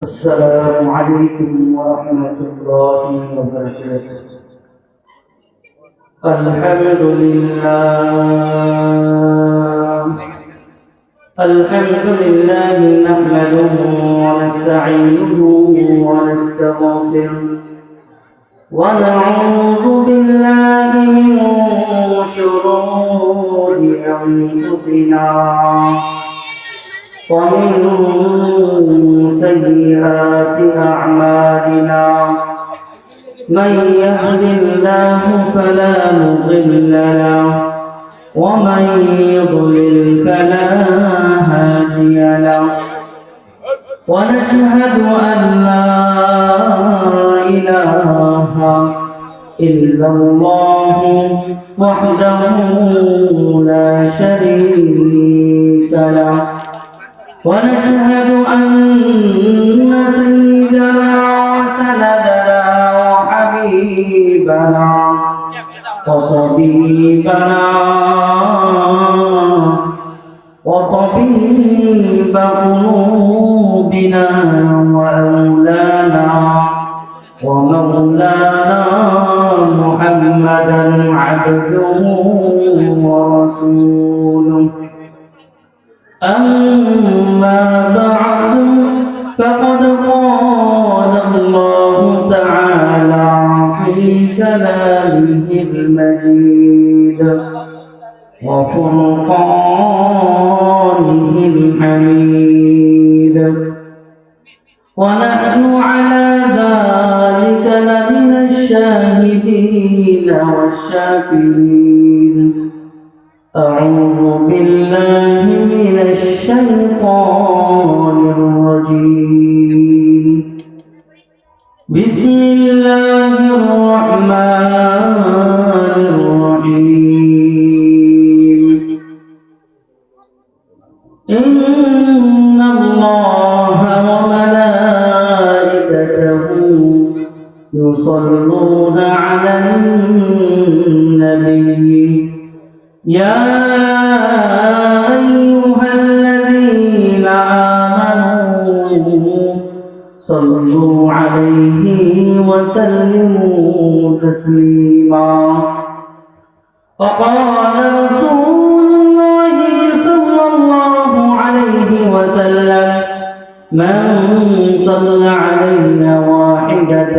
السلام عليكم ورحمة الله وبركاته. الحمد لله نحمده ونستعينه ونستغفره ونعوذ بالله من شرور أنفسنا ومن سيئات أعمالنا من يهد الله فلا مضل له ومن يضلل فلا هادي له ونشهد أن لا إله إلا الله وحده لا شريك له ونشهد أن سيدنا وسندنا وحبيبنا وطبيب قلوبنا ومولانا محمدا عبده ورسوله. أما بعد فقد قال الله تعالى في كلامه المجيد وفرقانه الحميد ونحن على ذلك لمن الشاهدين والشاكرين. أعوذ بالله من الشيطان الرجيم. بسم الله الرحمن الرحيم. إن الله وملائكته يصلون على النبي يا أيها الذين آمنوا صلوا عليه وسلموا تسليما. وقال رسول الله صلى الله عليه وسلم من صلى علي واحدة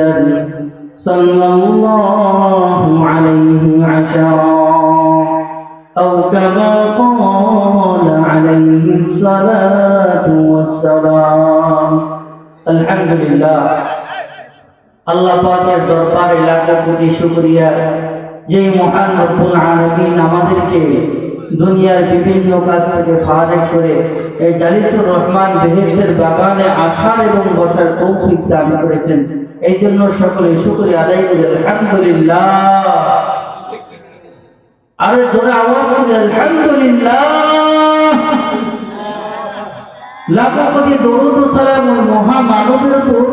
صلى الله عليه عشرا أو كما قال عليه الصلاة والسلام. الحمد لله আল্লাহ পাকের দরবারে লাখ কোটি শুকরিয়া যে মহান রব্বুল আলামিন আমাদেরকে দুনিয়ার বিভিন্ন কাজ থেকে ফারেক করে এই জালিসুর রহমান বেহেশতের বাগানে আসার এবং বসার তৌফিক দান করেছেন। এই জন্য সকলে শুকরিয়া আদায় করি আলহামদুলিল্লাহ। আরে জোরে আওয়াজ করে আলহামদুলিল্লাহ। লাখো কোটি দরুদ ও সালাম ওই মহামানবের উপর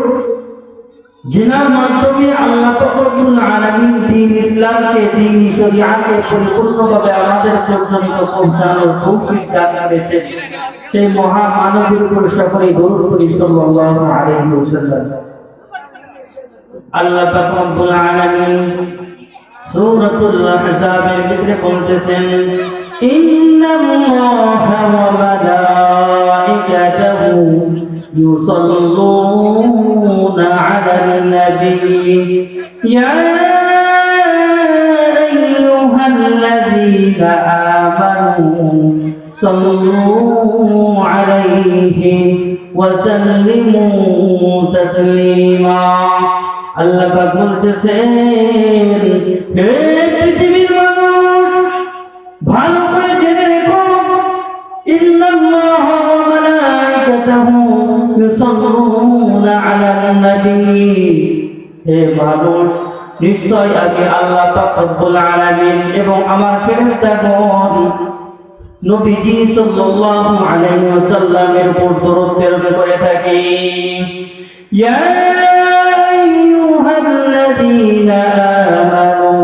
जिनार माध्यमे আল্লাহ পাক রব্বুল আলামিন দ্বীন ইসলামকে দ্বীন শরিয়াতকে পরিপূর্ণভাবে আমাদের পর্যন্ত পৌঁছানোর তৌফিক দান করেছেন। সেই মহামানবের উপর সকলেই দরুদ পড়ি সাল্লাল্লাহু আলাইহি ওয়াসাল্লাম। আল্লাহ পাক রব্বুল আলামিন সূরাতুল আহজাবের ভিতরে বলতেছেন ইন্নাল্লাহা ওয়া মালাইকাতাহু ইউসাল্লুনা আলান নবী ইয়া আইয়ুহাল্লাযীনা আমানু সাল্লু আলাইহি ওয়া সাল্লিমু তাসলিমা। আল্লাহ পাক বলতেছেন হে পৃথিবীর মানুষ ভালো করে জেনে রেখো ইন্নাল্লাহা ওয়া মালাইকাতাহু ইউসাল্লুনা আলান নবী। হে মানুষ নিশ্চয় আমি আল্লাহ পাক রব্বুল আলামিন এবং আমার ফেরেশতাগণ নবীজি সাল্লাল্লাহু আলাইহি ওয়াসাল্লামের উপর দরুদ প্রেরণ করে থাকি। ইয়া আইয়ুহাল্লাযীনা আমানু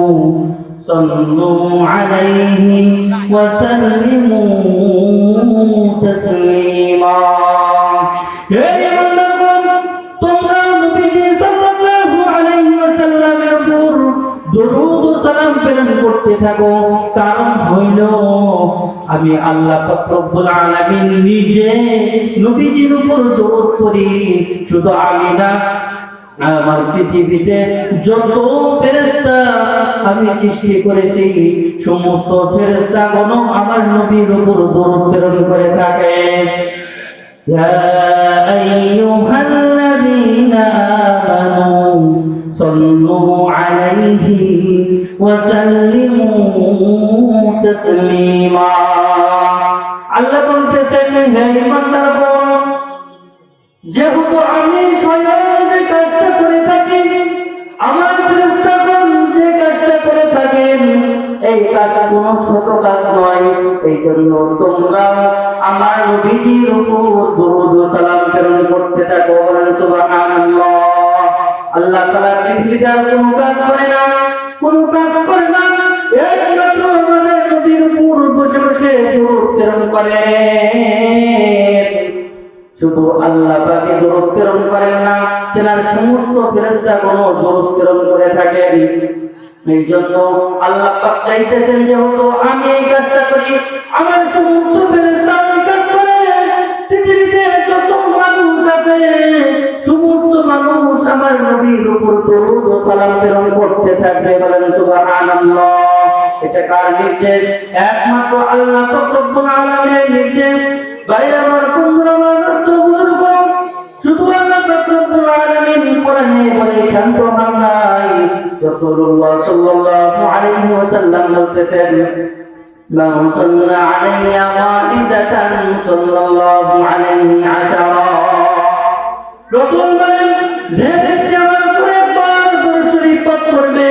صلوا عليه وسلموا تسليما সালাম প্রেরণ করতে থাকো। কারণ হইল আমি আল্লাহ পাক রব্বুল আলামিন নিজে নবীজির উপর দরুদ পড়ি। শুধু আমি না, আমার পৃথিবীতে যত ফেরেশতা আমি সৃষ্টি করেছি সমস্ত ফেরেশতাগণ আমার নবীর উপর দরুদ প্রেরণ করে থাকে। ইয়া আইয়ুহাল্লাযীনা আমানু সাল্লু আলাইহি ওয়া সাল্লিমু তাসলিমা। আল্লাহ বলতেছেন, হে ঈমানদারগণ, যেহেতু আমি স্বয়ং যে কাজটা করে থাকি, আমার ফেরেশতাগণ যে কাজটা করে থাকেন, এই কাজ কোনো ছোট কাজ নয়। এই জন্য তোমরা আমার নবীজির উপর দরুদ ও সালাম প্রেরণ করতে থাকো। বলেন সুবহানাল্লাহ। আল্লাহ তাআলা পৃথিবীতে আর কোনো কাজ করে না, কোনো কাজ করে না, একমাত্র আমাদের নবীর উপর বসে বসে দরুদ প্রেরণ করে। শুধু আল্লাহ পাকে দরুদ প্রেরণ করেন না, তেনার সমস্ত ফেরেশতাগণ দরুদ প্রেরণ করে থাকেন। এই জন্য আল্লাহ পাক চাইতেছেন, যেহেতু আমি এই কাজটা করি, আমার সমস্ত ফেরেশতা এই কাজ করে। পৃথিবীতে যত মানুষ আছে সমস্ত মানুষ আমার নবীর উপর দরুদ ও সালাম প্রেরণ করতে থাকবে। বলেন সুবহানাল্লাহ। এটা কার নির্দেশ? একমাত্র আল্লাহ পাক রব্বুল আলামিনের নির্দেশ। বাইরে আমার বন্ধুরা, আমার বুজুর্গ, শুধু আল্লাহ পাক রব্বুল আলামিন কোরআনে বলে শান্ত হন নাই। রাসূলুল্লাহ সাল্লাল্লাহু আলাইহি ওয়াসাল্লাম বলতেছেন, মান সাল্লা আলাইয়া ওয়াহিদাতান সাল্লাল্লাহু আলাইহি আশারা। রাসূল বলেন, যে ব্যক্তি আমার উপরে একবার দরুদ শরীফ পাঠ করবে,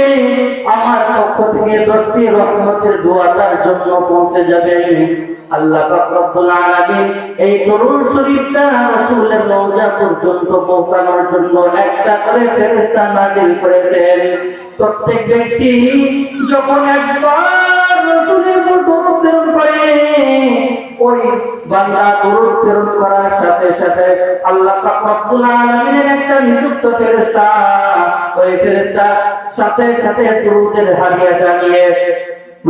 আমার পক্ষ থেকে 10টি রহমতের দোয়া তার জন্য পৌঁছে যাবে। আল্লাহ পাক রব্বুল আলামিন এই দরুদ শরীফটা রাসূলের রওজা পর্যন্ত পৌঁছানোর জন্য একটা করে ফেরেশতা নাযিল করেছেন। প্রত্যেক ব্যক্তি যখন একবার রাসূলের উপর দরুদ প্রেরণ করে, ওই বান্দা দরুদ প্রেরণ করার সাথে সাথে আল্লাহ পাক রব্বুল আলামিনের একটা নিযুক্ত ফেরেশতা, ওই ফেরেশতা সাথে সাথে দরুদের হাদিয়াটা নিয়ে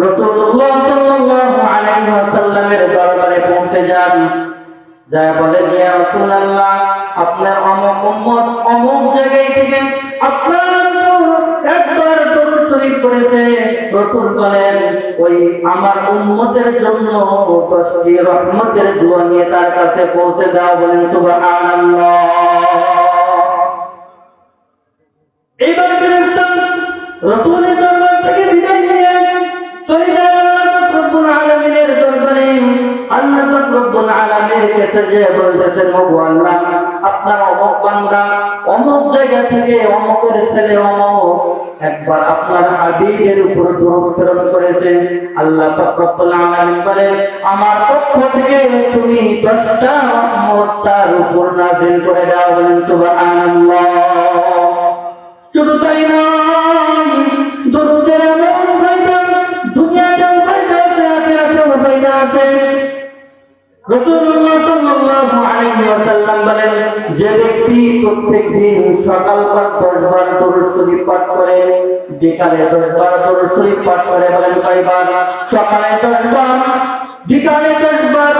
রাসূলুল্লাহ সাল্লাল্লাহু আলাইহি ওয়াসাল্লামের দরবারে পৌঁছে যান। যা বলেন, ইয়া রাসূলুল্লাহ, আপনার অমুক উম্মত অমুক জায়গায় থেকে আপনার একবার দরুদ শরীফ করেছে। রাসূল বলেন, ওই আমার উম্মতের জন্য 10টি রহমতের দোয়া নিয়ে তার কাছে পৌঁছে দাও। বলেন সুবহানাল্লাহ। এবার ফেরেশতা রাসূলের দরবার থেকে বিদায় নিয়ে চলে যায় আল্লাহ পাক রব্বুল আলামিনের দরবারে। আল্লাহ পাক রব্বুল আলামিনের কাছে যে বলতেছেন, ওগো আল্লাহ, আপনার অমুক বান্দা অমুক জায়গা থেকে অমুকের ছেলে অমুক একবার আপনার হাবিবের উপর দরুদ প্রেরণ করেছে। আল্লাহ পাক রব্বুল আলামিন বলেন, আমার পক্ষ থেকে তুমি 10টা রহমত তার উপর নাযিল করে দাও। বলেন সুবহানাল্লাহ। শুধু তাই নয়, দরুদের এমন ফায়দা, দুনিয়াতেও ফায়দা আছে, আখিরাতেও ফায়দা আছে। রাসূলুল্লাহ সাল্লাল্লাহু আলাইহি ওয়াসাল্লাম বলেন, যে ব্যক্তি প্রত্যেকদিন সকালবেলা 10 বার দরুদ শরীফ পাঠ করে, বিকালে 10 বার দরুদ শরীফ পাঠ করে, বলেন কয়বার? সকালে 10 বার, বিকালে 10 বার,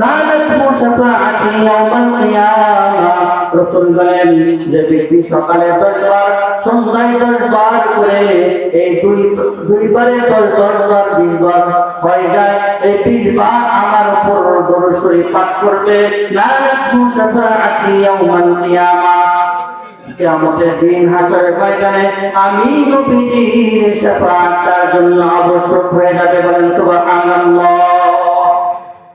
নালাত মুশাফাআতি ইয়াউমাল কিয়ামাহ। রাসূল বলেন, যে ব্যক্তি সকালে 10 বার, সন্ধ্যায় 10 বার করে, এই দুইবারে 10 বার 20 বার হয়ে যায়। এই 20 বার আমার উপর দরুদ শরীফ পাঠ করবে, নালাত মুশাফাআতি ইয়াউমাল কিয়ামাহ। কিয়ামতের দিন হাসরের ময়দানে আমি নবীজির শাফাআত তার জন্য আবশ্যক হয়ে যাবে। বলেন সুবহানাল্লাহ।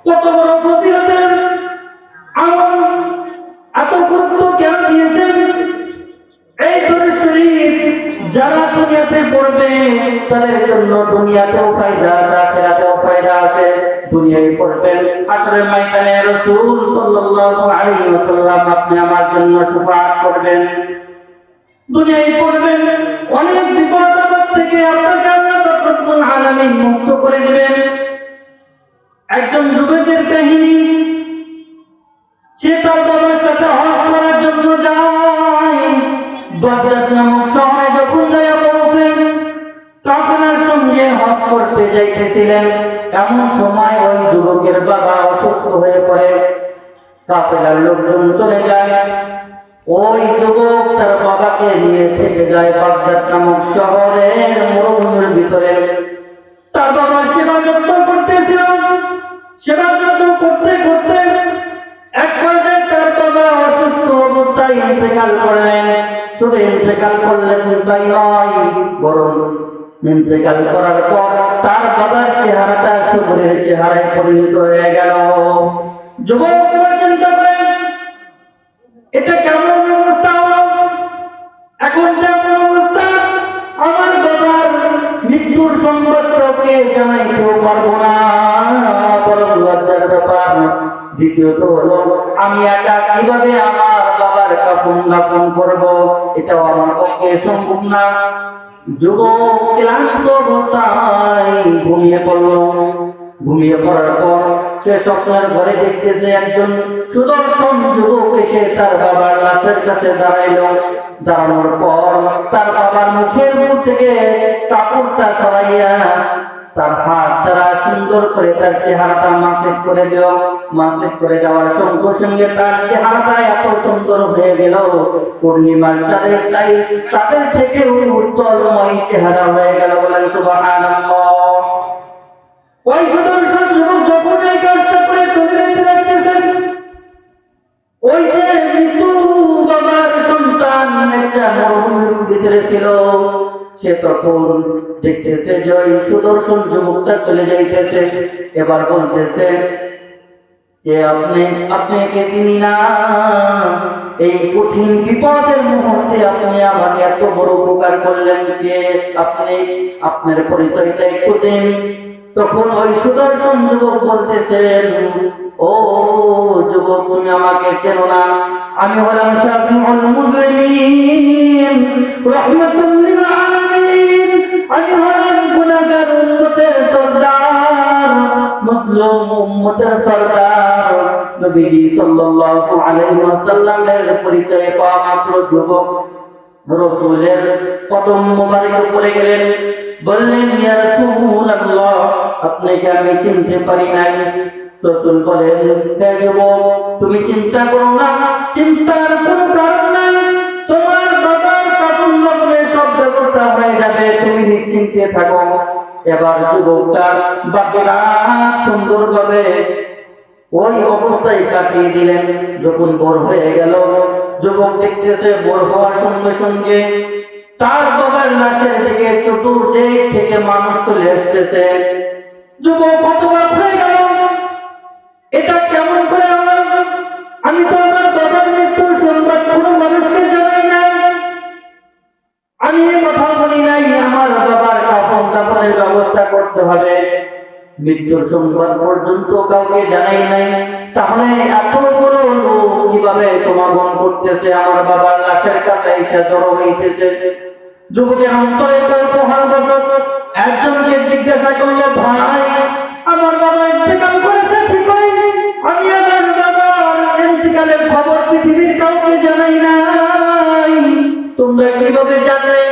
কত বড় ফজিলতের আমল, এত গুরুত্ব কেন দিয়েছেন এই দরুদ শরীফ? যারা দুনিয়াতে পড়বে তাদের জন্য দুনিয়াতেও ফায়দা আছে, আখিরাতেও ফায়দা আছে। দুনিয়ায় পড়বেন, হাসরের ময়দানে রাসূল সাল্লাল্লাহু আলাইহি ওয়াসাল্লাম আপনি আমার জন্য শাফাআত করবেন। দুনিয়ায় পড়বেন, অনেক বিপদ আপদ থেকে আপনাকে আল্লাহ পাক রব্বুল আলামিন মুক্ত করে দিবেন। একজন যুবকের কাহিনী, সে তার বাবার সাথে হজ করার জন্য যায়। বাগদাদ নামক শহরে যখন যায় পৌঁছেন, কাফেলার যাইতেছিলেন, এমন সময় ওই যুবকের বাবা অসুস্থ হয়ে পড়ে। কাফেলার লোকজন চলে যায়, ওই যুবক তার বাবাকে নিয়ে থেকে যায় বাগদাদ নামক শহরের মরুভূমির ভিতরে। তার বাবার সেবা যত্ন করতেছিল, সেবা যত্ন করতে করতে এক পর্যায়ে তার বাবা অসুস্থ অবস্থায় ইন্তেকাল করলেন। শুধু ইন্তেকাল করলেন তাই নয়, বরং ইন্তেকাল করার পর তার বাবার চেহারাটা শুকরের চেহারায় পরিণত হয়ে গেল। যুবক চিন্তা করেন, এটা কেমন অবস্থা হলো? এখন যেমন অবস্থা, আমার বাবার মৃত্যুর সংবাদকে জানাইতেও পারবো না, বড় লজ্জার ব্যাপার। দ্বিতীয়ত হলো, আমি একা কিভাবে আমার বাবার কাফন দাফন করবো, এটাও আমার পক্ষে সম্ভব না। যুবক ক্লান্ত অবস্থায় ঘুমিয়ে পড়ল। ঘুমিয়ে পড়ার পর সে স্বপ্নের ঘরে দেখতেছে একজন সুদর্শন যুবক এসে তার বাবার লাশের কাছে দাঁড়াইল। দাঁড়ানোর পর তার বাবার মুখের মুখ থেকে কাপড়টা সরাইয়া তার হাত দ্বারা সুন্দর করে তার চেহারাটা মাসেজ করে দিল। মাসেজ করে যাওয়ার সঙ্গে সঙ্গে তার চেহারাটা এত সুন্দর হয়ে গেল, পূর্ণিমার চাঁদের তাই চাঁদের থেকে উজ্জ্বলময় চেহারা হয়ে গেল। বলেন সুবহানাল্লাহ। ওই সুদর্শন যুবক যখন এই কাজটা করে চলে যেতে লাগতেছেন, ওই যে মৃত্যু বাবার সন্তান একটা মরুভূমির ভিতরে ছিল, সে তখন দেখতেছে যে ওই সুদর্শন যুবকটা চলে যাইতেছে। এবার বলতেছে যে আপনি কে চিনি না, এই কঠিন বিপদের মুহূর্তে আপনি আমার এত বড় উপকার করলেন, যে আপনি আপনার পরিচয়টা একটু দেন। তখন ওই সুদর্শন যুবক বলতেছেন, ও যুবক, তুমি আমাকে চেনো না, আমি হলাম শাফিউল মুজরিমিন রাহমাতুল লিল আলামিন, আমি হলাম গুনাহগার উম্মতের সরদার, মুসলিম উম্মতের সরদার। নবী সাল্লাল্লাহু আলাইহি ওয়াসাল্লামের পরিচয় পাওয়া মাত্র যুবক রাসূলের কদম মোবারকে পড়ে গেলেন, বললেন, ইয়া রাসূলুল্লাহ, আপনাকে আমি চিনতে পারি নাই। রাসূল বলেন, হে যুবক, তুমি চিন্তা করো না, চিন্তার কোনো কারণ নাই, তোমার বাবার কাফন দাফনের সব ব্যবস্থা হয়ে যাবে, তুমি নিশ্চিন্তে থাকো। এবার যুবকটা বাগদাদ সুন্দরভাবে ওই অবস্থায় কাটিয়ে দিলেন। যখন ভোর হয়ে গেল, যুবক দেখতেছে ভোর হওয়ার সঙ্গে সঙ্গে তার বাবার লাশের দিকে চতুর্দিক থেকে মানুষ চলে আসতেছে। যুবক হতবাক হয়ে গেল, এটা কেমন করে হলো? আমি তো আমার বাবার মৃত্যুর সংবাদ কোনো মানুষকে জানাই নাই, আমি এই কথা বলি নাই আমার বাবার কাফন দাফনের ব্যবস্থা করতে হবে, মৃত্যুর সংবাদ পর্যন্ত কাউকে জানাই নাই। তাহলে এত বড় লোক কিভাবে সমাগম করতেছে, আমার বাবার লাশের কাছে এসে জড়ো হইতেছে? যুবকের অন্তরে কৌতূহল বসত একজনকে জিজ্ঞাসা করলো, ভাই, আমার বাবা ইন্তেকাল করেছে ঠিক হয়নি, আমি আমার বাবার ইন্তেকালের খবর পৃথিবীর কাউকে জানাই নাই, তোমরা কিভাবে জানলে?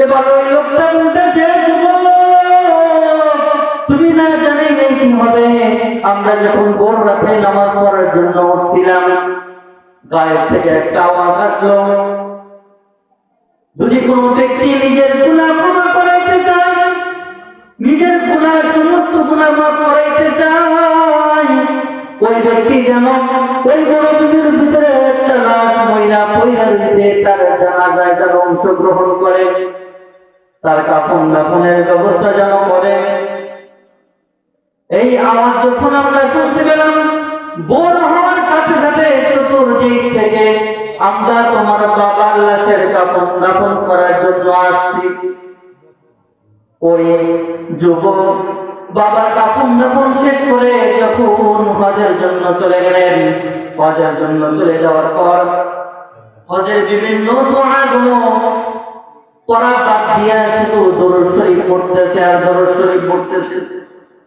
এবার ওই লোকটা বলতেছে, যুবক, তুমি না জানাই নাই কি হবে? আমরা যখন ভোর রাতে নামাজ পড়ার জন্য উঠছিলাম, গায়ের থেকে একটা আওয়াজ আসলো, যদি কোনো ব্যক্তি নিজের গুনাহ ক্ষমা করাইতে চায়, নিজের গুনাহ সমস্ত গুনাহ মাফ করাইতে চায়, ওই ব্যক্তি যেন ওই মরুভূমির ভিতরে একটা লাশ ময়লা পয়লা রয়েছে, তার জানাজায় যেন অংশগ্রহণ করে, তার কাফন দাফনের ব্যবস্থা যেন করে। এই আওয়াজ যখন আমরা শুনতে পেলাম, ভোর হওয়ার সাথে সাথে চতুর্দিক থেকে আমরা তোমার বাবার লাশের কাফন দাফন করার জন্য আসছি। ওই যুবক বাবার কাফন দাফন শেষ করে যখন হজের জন্য চলে গেলেন, হজের জন্য চলে যাওয়ার পর হজের বিভিন্ন দোয়াগুলো পড়া বাদ দিয়া শুধু দরুদ শরীফ পড়তেছে আর দরুদ শরীফ পড়তেছে।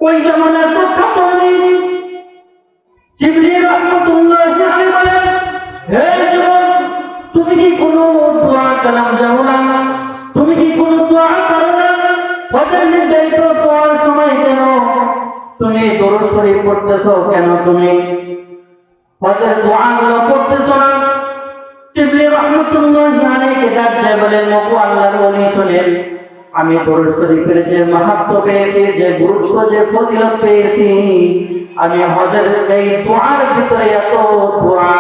ওই জামানার প্রখ্যাত জিবরীল রাহমাতুল্লাহি আলাইহি বলেন, হে যুবক, তুমি কি কোনো দোয়া কালাম জানো না? তুমি কি কোনো দোয়া করো না? হজের নির্ধারিত পর সময় কেন তুমি দরুদ শরীফ পড়তেছো, কেন তুমি হজের দোয়াগুলো পড়তেছো না? শিবলি রহমাতুল্লাহি আলাইহি ডাক দিয়ে বলেন, ওগো আল্লাহর ওলি শুনেন, আমি দরুদ শরীফের যে মাহাত্ম্য পেয়েছি, যে গুরুত্ব, যে ফজিলত পেয়েছি, আমি হজের এই দোয়ার ভিতরে এত দোয়া,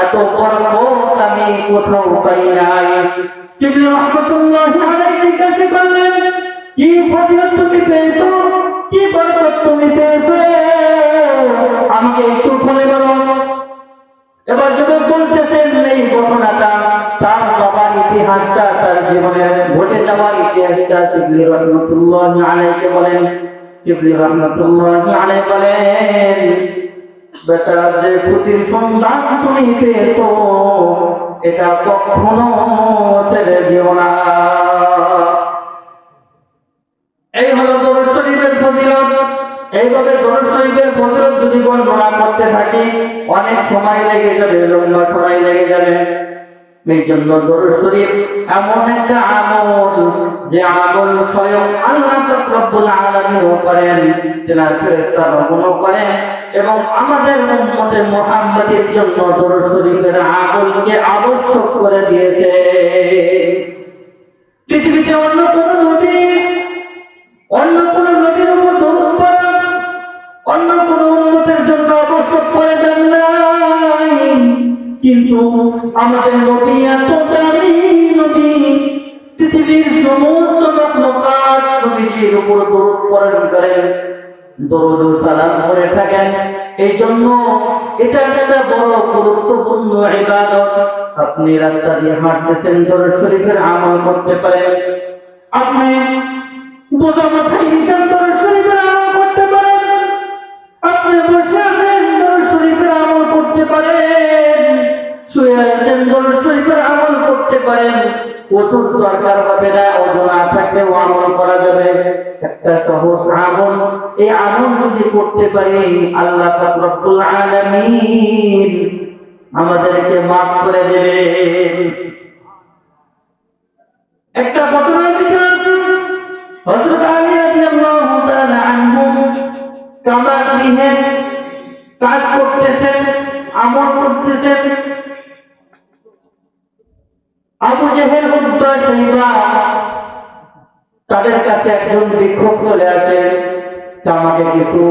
এত বরকত আমি কোথাও পাই নাই। শিবলি রহমাতুল্লাহি আলাইহি জিজ্ঞাসা করলেন, কি ফজিলত তুমি পেয়েছো, কি বরকত তুমি পেয়েছো, আমাকে একটু বলে বলো। এবার যুবক বলতেছেন এই ঘটনাটা, তার বাবার ইতিহাসটা, তার জীবনের ঘটে যাওয়ার ইতিহাসটা শিবলি রহমাতুল্লাহি আলাইহি বলেন। শিবলি রহমাতুল্লাহি আলাইহি বলেন, বেটা, যে খুশির সন্ধান তুমি পেয়েছো এটা কখনো ছেড়ে দিও না। এই হলো দরুদ শরীফের ফজিলত। এইভাবে দরুদ শরীফের ফজিলত যদি বর্ণনা করতে থাকি অনেক সময় লেগে যাবে, লম্বা সময় লেগে যাবে। এই জন্য দরুদ শরীফ এমন একটা আমল, যে আমল স্বয়ং আল্লাহ রাব্বুল আলামিন করেন, তেনার ফেরেশতাগণ করেন, এবং আমাদের উম্মতে মুহাম্মাদের জন্য দরুদ শরীফের আমলকে আবশ্যক করে দিয়েছে। পৃথিবীতে অন্য কোন নবীর উপর দরুদ পড়া অন্য কোন উম্মতের জন্য আবশ্যক করে দেন নাই, কিন্তু আমাদের নবী এত দামি নবী, পৃথিবীর সমস্ত মাখলুকাত নবীজির উপর দরুদ পড়েন করেন, দরুদ ও সালাম করে থাকেন। এই জন্য এটা একটা বড় গুরুত্বপূর্ণ ইবাদত। আপনি রাস্তা দিয়ে হাঁটতেছেন, দরুদ শরীফের আমল করতে পারেন। আপনি বোঝা মাথায় নিছেন, দরুদ শরীফের আমল করতে পারেন। আপনি বসে আছেন, দরুদ শরীফের আমল করতে পারেন। শুয়ে আছেন, দরুদ শরীফের আমল করতে পারেন। ওযুর দরকার হবে না, ওযু না থাকলেও আমল করা যাবে। একটা সহজ আমল, এই আমল যদি করতে পারি আল্লাহ পাক রব্বুল আলামিন আমাদেরকে মাফ করে দেবেন। একটা ঘটনার ভিতরে আছে, হযরত আলী রাদিয়াল্লাহু তাআলা আনহু কাবা গৃহে কাজ করতেছেন, আমল করতেছেন। আবু জেহেল, উতবা, শাইবা তাদের কাছে একজন ভিক্ষুক চলে আসে, আমাকে কিছু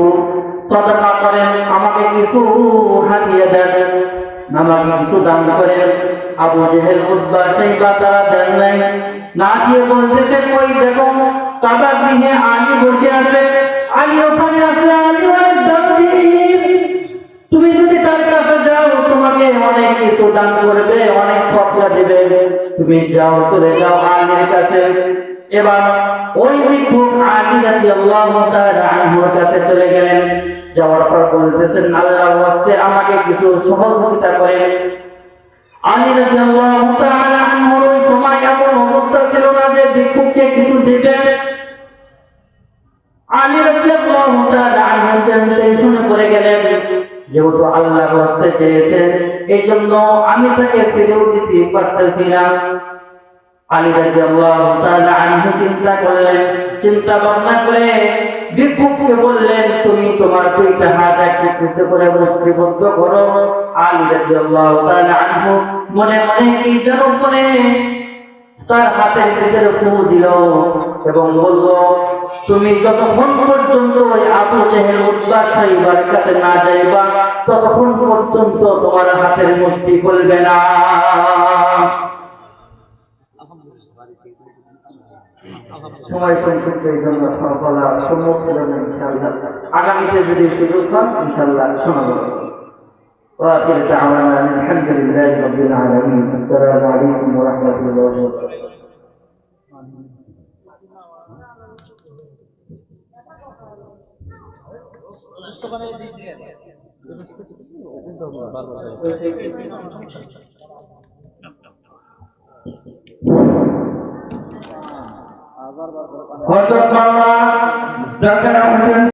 সদকা করেন, আমাকে কিছু হাদিয়া দেন, আমাকে কিছু দান করেন। আবু জেহেল, উতবা, শাইবা তারা দেন নাই, না দিয়ে বলতেছে, কই দেখো কাবা গৃহে আলী বসে আছে, আলী ওখানে আছে, আলী অনেক দামি, তুমি যদি তার কাছে যাও তোমাকে অনেক কিছু দান করবে, অনেক সফলা দিবে, তুমি যাও, চলে যাও আলীর কাছে। এবার ওই ভিক্ষুক আলী রাদিয়াল্লাহু তাআলা আনহুর কাছে চলে গেলেন। যাওয়ার পর বলতেছেন, আল্লাহর ওয়াস্তে আমাকে কিছু সহযোগিতা করেন। আলী রাদিয়াল্লাহু তাআলা আনহুর ওই সময় এমন অবস্থা ছিল না যে ভিক্ষুককে কিছু দিবেন। আলী রাদিয়াল্লাহু তাআলা আনহু টেনশনে পড়ে গেলেন, যেহেতু আল্লাহর ওয়াস্তে চেয়েছেন, এই জন্য আমি তাকে ফিরেও দিতে পারতেছি না। আলী রাদিয়াল্লাহু তাআলা আনহু চিন্তা করলেন, চিন্তা ভাবনা করে ভিক্ষুককে বললেন, তুমি তোমার দুইটা হাত একত্রিত করে মুষ্টিবদ্ধ করো। আলী রাদিয়াল্লাহু তাআলা আনহু মনে মনে কি যেন করে তার হাতের ভিতরে ফু দিল এবং বলল, তুমি যতক্ষণ পর্যন্ত ওই আবু জেহেল, উতবা, শাইবার কাছে না যাইবা ততক্ষণ পর্যন্ত তোমার হাতের মুষ্টি খুলবে না। সময় সংক্ষিপ্ত, এই জন্য বলার সম্ভব হলো না। ইনশাআল্লাহ আগামীতে যদি সুযোগ পান ইনশাআল্লাহ শোনাবো। وآخر دعوانا الحمد لله رب العالمين. السلام عليكم ورحمة الله وبركاته.